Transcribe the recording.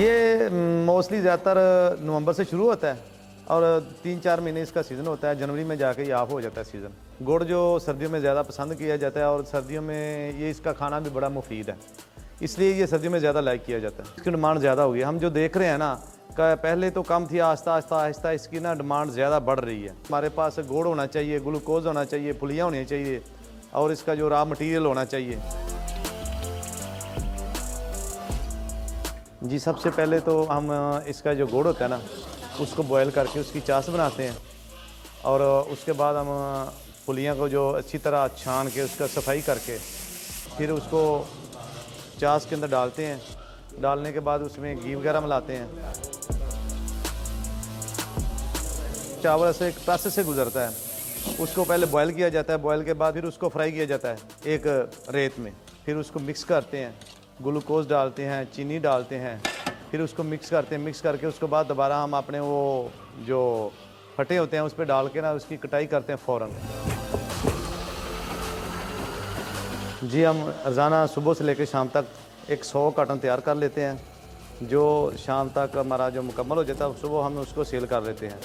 ये मोस्टली ज़्यादातर नवंबर से शुरू होता है और 3-4 महीने इसका सीज़न होता है। जनवरी में जाके ये ऑफ हो जाता है सीज़न। गुड़ जो सर्दियों में ज़्यादा पसंद किया जाता है और सर्दियों में ये इसका खाना भी बड़ा मुफीद है, इसलिए ये सर्दियों में ज़्यादा लाइक किया जाता है। इसकी डिमांड ज़्यादा होगी। हम जो देख रहे हैं ना, पहले तो कम थी, आहिस्ता आहिस्ता इसकी ना डिमांड ज़्यादा बढ़ रही है। हमारे पास गुड़ होना चाहिए, ग्लूकोज़ होना चाहिए, फुलियाँ होनी चाहिए और इसका जो रॉ मटेरियल होना चाहिए। जी, सबसे पहले तो हम इसका जो गुड़ होता है ना, उसको बॉयल करके उसकी चाश बनाते हैं और उसके बाद हम फुलियाँ को जो अच्छी तरह छान के उसका सफाई करके फिर उसको चाश के अंदर डालते हैं। डालने के बाद उसमें घी वगैरह मिलाते हैं। चावल ऐसे एक प्रोसेस से गुजरता है, उसको पहले बॉयल किया जाता है, बॉयल के बाद फिर उसको फ्राई किया जाता है एक रेत में, फिर उसको मिक्स करते हैं, ग्लूकोज डालते हैं, चीनी डालते हैं, फिर उसको मिक्स करते हैं। मिक्स करके उसके बाद दोबारा हम अपने वो जो फटे होते हैं उस पर डाल के ना उसकी कटाई करते हैं फ़ौरन। जी, हम रोज़ाना सुबह से लेकर शाम तक एक 100 कार्टन तैयार कर लेते हैं, जो शाम तक हमारा जो मुकम्मल हो जाता है सुबह हम उसको सेल कर लेते हैं।